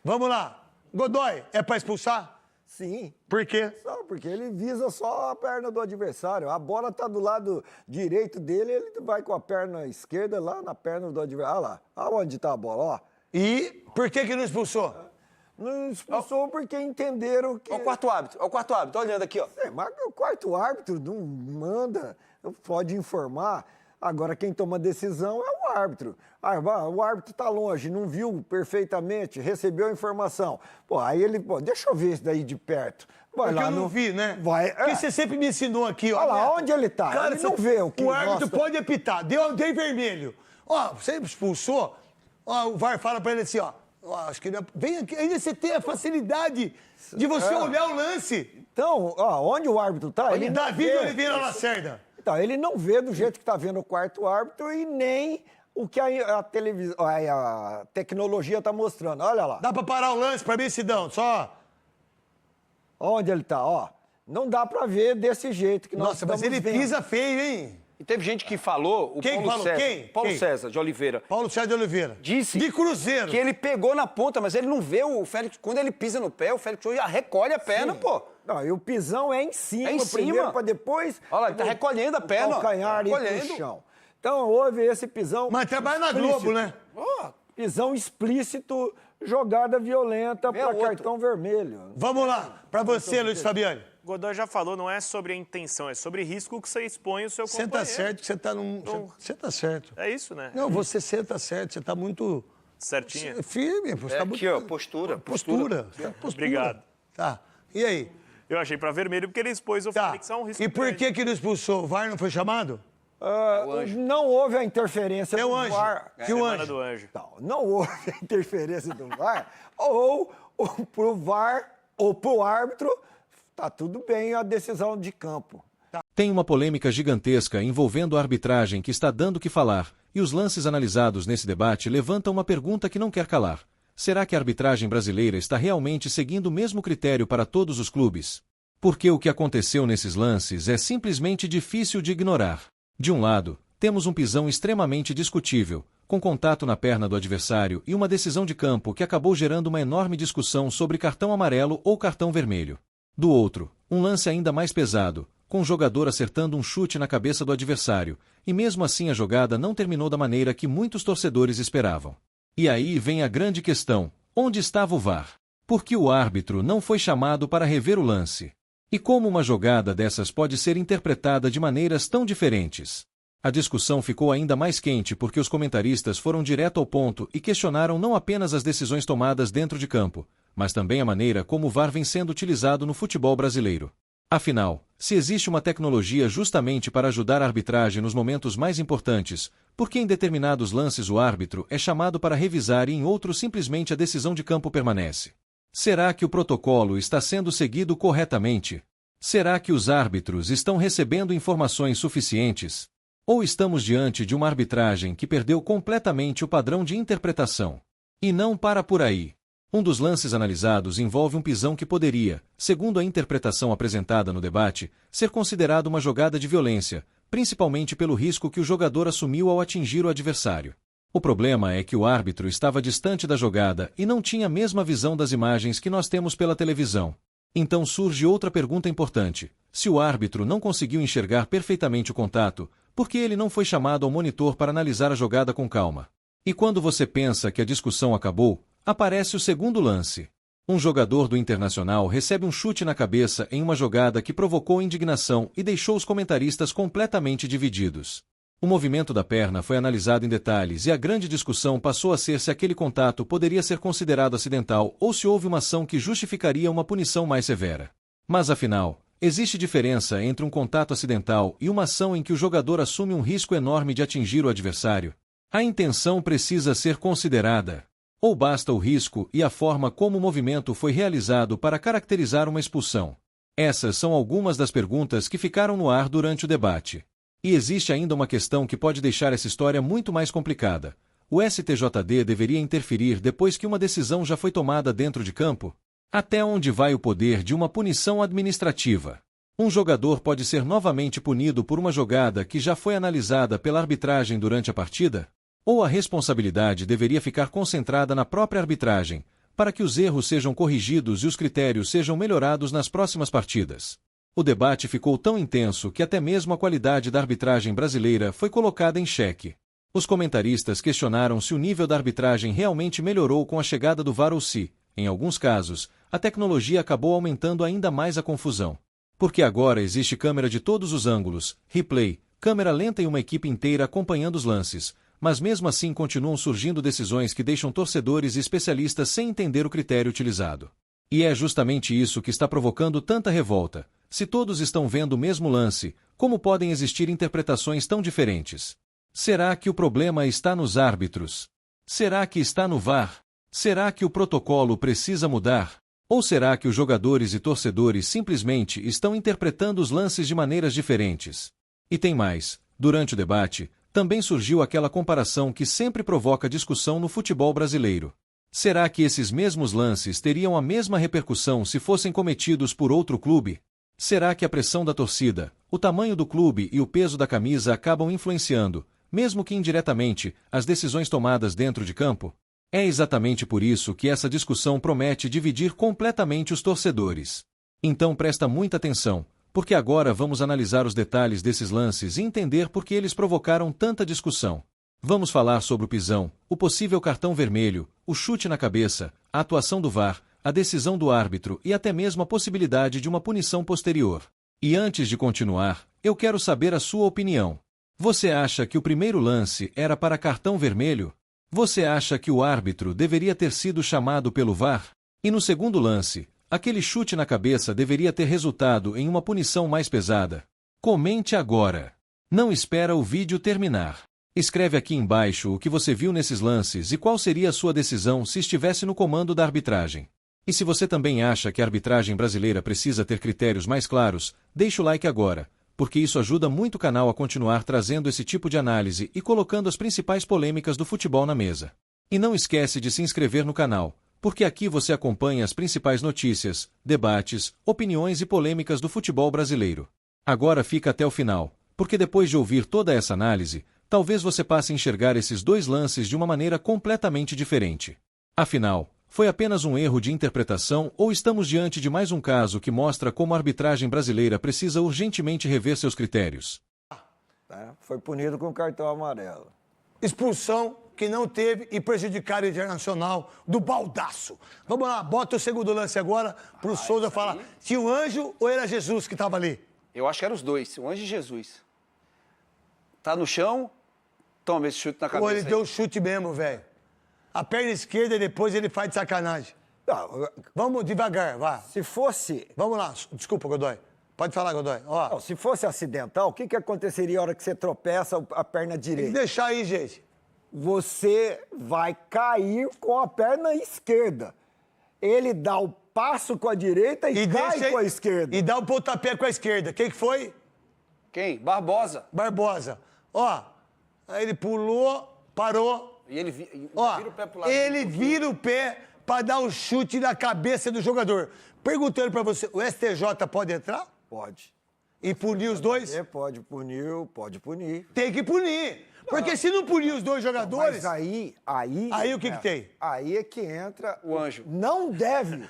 Vamos lá. Godoy, é pra expulsar? Sim. Por quê? Só porque ele visa só a perna do adversário. A bola tá do lado direito dele, ele vai com a perna esquerda lá na perna do adversário. Olha lá, aonde tá a bola, ó. E por que não expulsou? Não expulsou porque entenderam que... Olha o quarto árbitro, olhando aqui, ó. Mas o quarto árbitro não manda, pode informar. Agora, quem toma a decisão é o árbitro. O árbitro está longe, não viu perfeitamente, recebeu a informação. Pô, aí ele, deixa eu ver isso daí de perto. Vai Porque lá, eu não vi, né? Vai, Porque você sempre me ensinou aqui, ó. Olha lá, onde ele tá? Cara, Ele não vê o que... O árbitro Nossa. pode apitar. Deu vermelho. Ó, você expulsou. Ó, o VAR fala pra ele assim, ó. Acho que ele... Vem aqui. Ainda você tem a facilidade de você olhar o lance. Então, ó, onde o árbitro tá, ele não Davi vê. Oliveira Lacerda. Então, ele não vê do jeito que está vendo o quarto árbitro e nem o que a tecnologia está mostrando. Olha lá. Dá pra parar o lance pra mim, Sidão? Só... Onde ele está, ó. Não dá para ver desse jeito que nós Nossa, mas estamos ele vendo. pisa feio, hein? E teve gente que falou, Quem Paulo falou? César. Quem? Paulo Quem? César de Oliveira. Paulo César de Oliveira. Disse de Cruzeiro. que ele pegou na ponta, mas ele não vê o Félix. Quando ele pisa no pé, o Félix já recolhe a perna, pô. Não, e o pisão é em cima, É em cima. primeiro para depois... Olha lá, ele tá recolhendo a perna, ó. O calcanhar Recolhendo. no chão. Então, houve esse pisão... Mas trabalha na explícito. Globo, né? Ó, Pisão explícito, jogada violenta Vê para outro. cartão vermelho. Vamos lá. Pra você, Luiz Fabiani. Godoy já falou, não é sobre a intenção, é sobre risco que você expõe o seu Você companheiro. tá certo que você tá num... Você tá certo. É isso, né? Não, você tá certo. Você tá muito... Certinho. Firme. Você é tá aqui, muito... ó, postura. Postura. Obrigado. Tá. E aí? Eu achei pra vermelho porque ele expôs o Tá. Félix a um risco E por grande. que não expulsou? O VAR não foi chamado? Não houve a interferência É do o Anjo. VAR. Que o Semana Anjo. do Anjo. Não houve a interferência do VAR, ou pro VAR, ou pro árbitro, tá tudo bem a decisão de campo. Tem uma polêmica gigantesca envolvendo a arbitragem que está dando o que falar, e os lances analisados nesse debate levantam uma pergunta que não quer calar. Será que a arbitragem brasileira está realmente seguindo o mesmo critério para todos os clubes? Porque o que aconteceu nesses lances é simplesmente difícil de ignorar. De um lado, temos um pisão extremamente discutível, com contato na perna do adversário e uma decisão de campo que acabou gerando uma enorme discussão sobre cartão amarelo ou cartão vermelho. Do outro, um lance ainda mais pesado, com o jogador acertando um chute na cabeça do adversário, e mesmo assim a jogada não terminou da maneira que muitos torcedores esperavam. E aí vem a grande questão: onde estava o VAR? Por que o árbitro não foi chamado para rever o lance? E como uma jogada dessas pode ser interpretada de maneiras tão diferentes? A discussão ficou ainda mais quente porque os comentaristas foram direto ao ponto e questionaram não apenas as decisões tomadas dentro de campo, mas também a maneira como o VAR vem sendo utilizado no futebol brasileiro. Afinal, se existe uma tecnologia justamente para ajudar a arbitragem nos momentos mais importantes, por que em determinados lances o árbitro é chamado para revisar e em outros simplesmente a decisão de campo permanece? Será que o protocolo está sendo seguido corretamente? Será que os árbitros estão recebendo informações suficientes? Ou estamos diante de uma arbitragem que perdeu completamente o padrão de interpretação? E não para por aí. Um dos lances analisados envolve um pisão que poderia, segundo a interpretação apresentada no debate, ser considerado uma jogada de violência, principalmente pelo risco que o jogador assumiu ao atingir o adversário. O problema é que o árbitro estava distante da jogada e não tinha a mesma visão das imagens que nós temos pela televisão. Então surge outra pergunta importante: se o árbitro não conseguiu enxergar perfeitamente o contato, por que ele não foi chamado ao monitor para analisar a jogada com calma? E quando você pensa que a discussão acabou, aparece o segundo lance. Um jogador do Internacional recebe um chute na cabeça em uma jogada que provocou indignação e deixou os comentaristas completamente divididos. O movimento da perna foi analisado em detalhes e a grande discussão passou a ser se aquele contato poderia ser considerado acidental ou se houve uma ação que justificaria uma punição mais severa. Mas afinal, existe diferença entre um contato acidental e uma ação em que o jogador assume um risco enorme de atingir o adversário? A intenção precisa ser considerada. Ou basta o risco e a forma como o movimento foi realizado para caracterizar uma expulsão? Essas são algumas das perguntas que ficaram no ar durante o debate. E existe ainda uma questão que pode deixar essa história muito mais complicada. O STJD deveria interferir depois que uma decisão já foi tomada dentro de campo? Até onde vai o poder de uma punição administrativa? Um jogador pode ser novamente punido por uma jogada que já foi analisada pela arbitragem durante a partida? Ou a responsabilidade deveria ficar concentrada na própria arbitragem, para que os erros sejam corrigidos e os critérios sejam melhorados nas próximas partidas. O debate ficou tão intenso que até mesmo a qualidade da arbitragem brasileira foi colocada em xeque. Os comentaristas questionaram se o nível da arbitragem realmente melhorou com a chegada do VAR ou se, em alguns casos, a tecnologia acabou aumentando ainda mais a confusão. Porque agora existe câmera de todos os ângulos, replay, câmera lenta e uma equipe inteira acompanhando os lances, mas mesmo assim continuam surgindo decisões que deixam torcedores e especialistas sem entender o critério utilizado. E é justamente isso que está provocando tanta revolta. Se todos estão vendo o mesmo lance, como podem existir interpretações tão diferentes? Será que o problema está nos árbitros? Será que está no VAR? Será que o protocolo precisa mudar? Ou será que os jogadores e torcedores simplesmente estão interpretando os lances de maneiras diferentes? E tem mais. Durante o debate, também surgiu aquela comparação que sempre provoca discussão no futebol brasileiro. Será que esses mesmos lances teriam a mesma repercussão se fossem cometidos por outro clube? Será que a pressão da torcida, o tamanho do clube e o peso da camisa acabam influenciando, mesmo que indiretamente, as decisões tomadas dentro de campo? É exatamente por isso que essa discussão promete dividir completamente os torcedores. Então presta muita atenção, porque agora vamos analisar os detalhes desses lances e entender por que eles provocaram tanta discussão. Vamos falar sobre o pisão, o possível cartão vermelho, o chute na cabeça, a atuação do VAR, a decisão do árbitro e até mesmo a possibilidade de uma punição posterior. E antes de continuar, eu quero saber a sua opinião. Você acha que o primeiro lance era para cartão vermelho? Você acha que o árbitro deveria ter sido chamado pelo VAR? E no segundo lance, aquele chute na cabeça deveria ter resultado em uma punição mais pesada? Comente agora. Não espera o vídeo terminar. Escreve aqui embaixo o que você viu nesses lances e qual seria a sua decisão se estivesse no comando da arbitragem. E se você também acha que a arbitragem brasileira precisa ter critérios mais claros, deixa o like agora, porque isso ajuda muito o canal a continuar trazendo esse tipo de análise e colocando as principais polêmicas do futebol na mesa. E não esquece de se inscrever no canal, porque aqui você acompanha as principais notícias, debates, opiniões e polêmicas do futebol brasileiro. Agora fica até o final, porque depois de ouvir toda essa análise, talvez você passe a enxergar esses dois lances de uma maneira completamente diferente. Afinal, foi apenas um erro de interpretação ou estamos diante de mais um caso que mostra como a arbitragem brasileira precisa urgentemente rever seus critérios? Foi punido com cartão amarelo. Expulsão que não teve e prejudicaram o Internacional do baldaço. Vamos lá, bota o segundo lance agora pro Souza falar. Tinha o Anjo ou era Jesus que estava ali? Eu acho que eram os dois, o Anjo e Jesus. Tá no chão, toma esse chute na cabeça. Ou ele aí. deu o chute mesmo, velho. A perna esquerda e depois ele faz de sacanagem. Não, Vamos devagar, vá. se fosse... Vamos lá. Desculpa, Godoy. Pode falar, Godoy. Ó, Não, se fosse acidental, o que aconteceria a hora que você tropeça a perna tem que direita? deixar aí, gente. Você vai cair com a perna esquerda. Ele dá o passo com a direita e cai deixa com a aí- esquerda. E dá o pontapé com a esquerda. Quem que foi? Quem? Barbosa. Barbosa. Ó, aí ele pulou, parou. E ele vira Ó, o pé pro lado. ele vira o pé pra dar o chute na cabeça do jogador. Perguntando pra você, o STJ pode entrar Pode. e punir os dois? Pode punir, pode punir. Tem que punir. Porque se não punir os dois jogadores, Mas aí Aí o que tem? Aí é que entra... O Anjo. Não deve.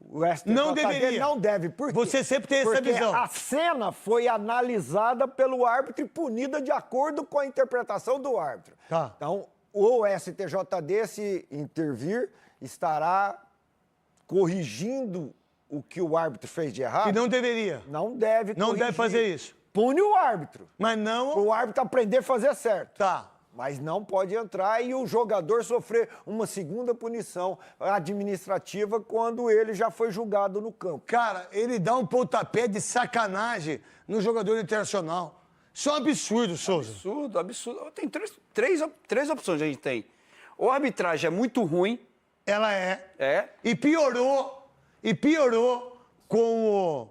O STJD Não deveria. não deve. Por quê? Você sempre tem essa Porque visão. a cena foi analisada pelo árbitro e punida de acordo com a interpretação do árbitro. Tá. Então, o STJD, se intervir, estará corrigindo o que o árbitro fez de errado. que não deveria. Não deve Não corrigir. deve fazer isso. Pune o árbitro. Mas não... O árbitro aprender a fazer certo. Tá. Mas não pode entrar e o jogador sofrer uma segunda punição administrativa quando ele já foi julgado no campo. Cara, ele dá um pontapé de sacanagem no jogador internacional. Isso é um absurdo, Souza. Absurdo, absurdo. Tem três opções que a gente tem. Ou a arbitragem é muito ruim, Ela é. é, E piorou com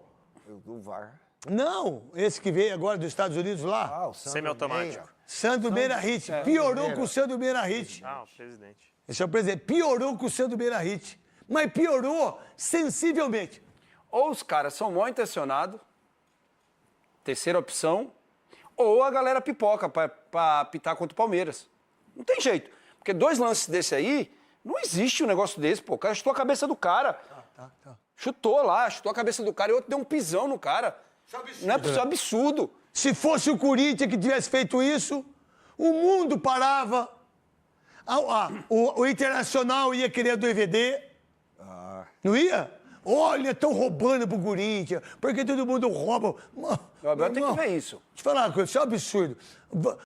O VAR. Não, esse que veio agora dos Estados Unidos lá. O Sandro Semiautomático. Meira. Sandro Meirahit. Piorou com o Sandro Meirahit. Ah, o presidente. Esse é o presidente. Piorou com o Sandro Meirahit. Mas piorou sensivelmente. ou os caras são mal intencionados, terceira opção, ou a galera pipoca pra apitar contra o Palmeiras. Não tem jeito. Porque dois lances desse aí, Não existe um negócio desse, pô. O cara chutou a cabeça do cara. Chutou a cabeça do cara e outro deu um pisão no cara. Isso é absurdo. Não é possível, absurdo. Se fosse o Corinthians que tivesse feito isso, o mundo parava. O Internacional ia querer DVD. Não ia? Olha, estão roubando pro Corinthians. Porque todo mundo rouba. O Abel tem que ver isso. Deixa eu falar uma coisa, isso é um absurdo.